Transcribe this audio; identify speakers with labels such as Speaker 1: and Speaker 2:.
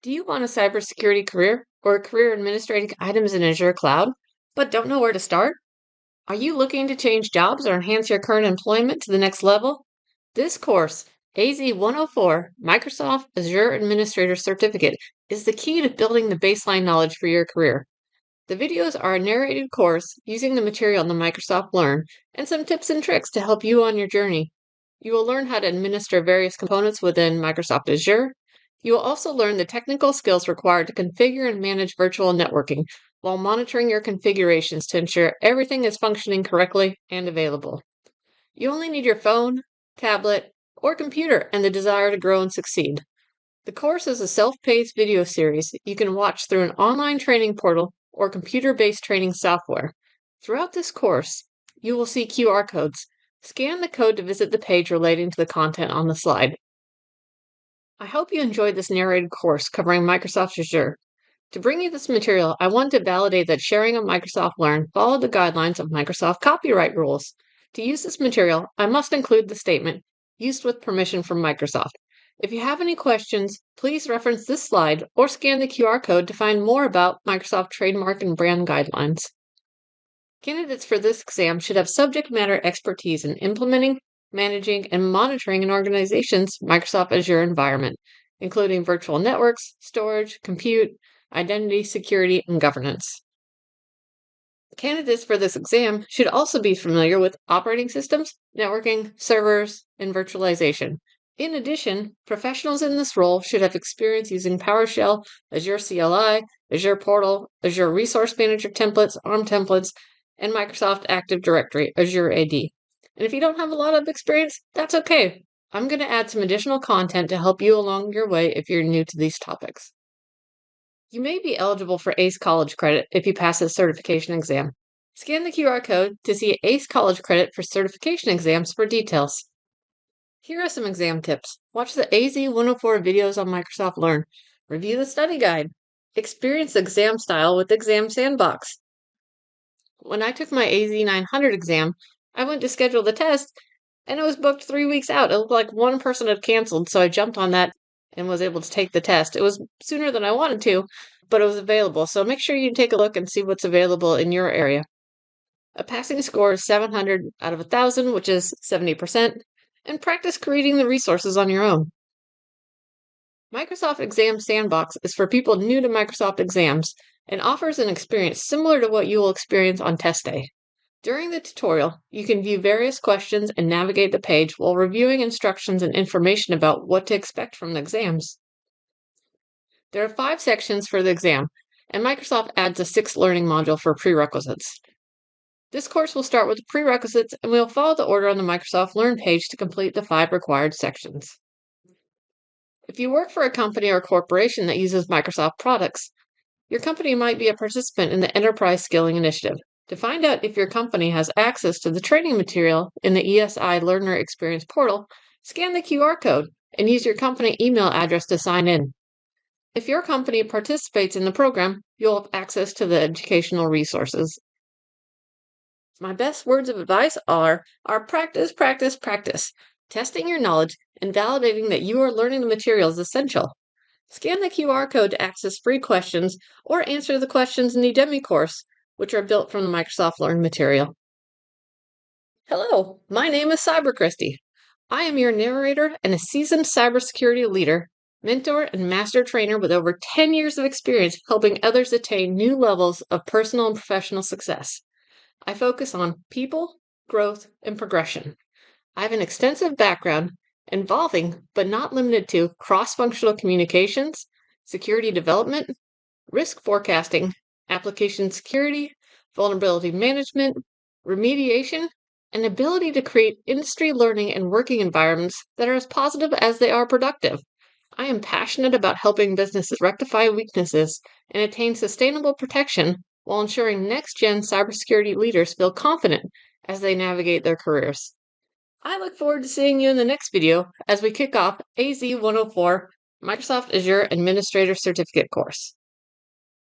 Speaker 1: Do you want a cybersecurity career or a career administrating items in Azure Cloud, but don't know where to start? Are you looking to change jobs or enhance your current employment to the next level? This course, AZ-104 Microsoft Azure Administrator Certificate, is the key to building the baseline knowledge for your career. The videos are a narrated course using the material in the Microsoft Learn and some tips and tricks to help you on your journey. You will learn how to administer various components within Microsoft Azure. You will also learn the technical skills required to configure and manage virtual networking while monitoring your configurations to ensure everything is functioning correctly and available. You only need your phone, tablet, or computer and the desire to grow and succeed. The course is a self-paced video series you can watch through an online training portal or computer-based training software. Throughout this course, you will see QR codes. Scan the code to visit the page relating to the content on the slide. I hope you enjoyed this narrated course covering Microsoft Azure. To bring you this material, I want to validate that sharing on Microsoft Learn followed the guidelines of Microsoft copyright rules. To use this material, I must include the statement, used with permission from Microsoft. If you have any questions, please reference this slide or scan the QR code to find more about Microsoft trademark and brand guidelines. Candidates for this exam should have subject matter expertise in implementing, managing, and monitoring an organization's Microsoft Azure environment, including virtual networks, storage, compute, identity, security, and governance. Candidates for this exam should also be familiar with operating systems, networking, servers, and virtualization. In addition, professionals in this role should have experience using PowerShell, Azure CLI, Azure Portal, Azure Resource Manager templates, ARM templates, and Microsoft Active Directory, Azure AD. And if you don't have a lot of experience, that's okay. I'm going to add some additional content to help you along your way if you're new to these topics. You may be eligible for ACE College credit if you pass this certification exam. Scan the QR code to see ACE College credit for certification exams for details. Here are some exam tips. Watch the AZ-104 videos on Microsoft Learn. Review the study guide. Experience the exam style with Exam Sandbox. When I took my AZ-900 exam, I went to schedule the test, and it was booked 3 weeks out. It looked like one person had canceled, so I jumped on that and was able to take the test. It was sooner than I wanted to, but it was available, so make sure you take a look and see what's available in your area. A passing score is 700 out of 1,000, which is 70%, and practice creating the resources on your own. Microsoft Exam Sandbox is for people new to Microsoft exams and offers an experience similar to what you will experience on test day. During the tutorial, you can view various questions and navigate the page while reviewing instructions and information about what to expect from the exams. There are 5 sections for the exam, and Microsoft adds a 6th learning module for prerequisites. This course will start with the prerequisites, and we'll follow the order on the Microsoft Learn page to complete the 5 required sections. If you work for a company or corporation that uses Microsoft products, your company might be a participant in the Enterprise Skilling Initiative. To find out if your company has access to the training material in the ESI Learner Experience portal, scan the QR code and use your company email address to sign in. If your company participates in the program, you'll have access to the educational resources. My best words of advice are practice, practice, practice. Testing your knowledge and validating that you are learning the material is essential. Scan the QR code to access free questions or answer the questions in the Udemy course, which are built from the Microsoft Learn material. Hello, my name is Cyber Christie. I am your narrator and a seasoned cybersecurity leader, mentor, and master trainer with over 10 years of experience helping others attain new levels of personal and professional success. I focus on people, growth, and progression. I have an extensive background involving, but not limited to, cross-functional communications, security development, risk forecasting, application security, vulnerability management, remediation, and ability to create industry learning and working environments that are as positive as they are productive. I am passionate about helping businesses rectify weaknesses and attain sustainable protection while ensuring next-gen cybersecurity leaders feel confident as they navigate their careers. I look forward to seeing you in the next video as we kick off AZ-104 Microsoft Azure Administrator Certificate course.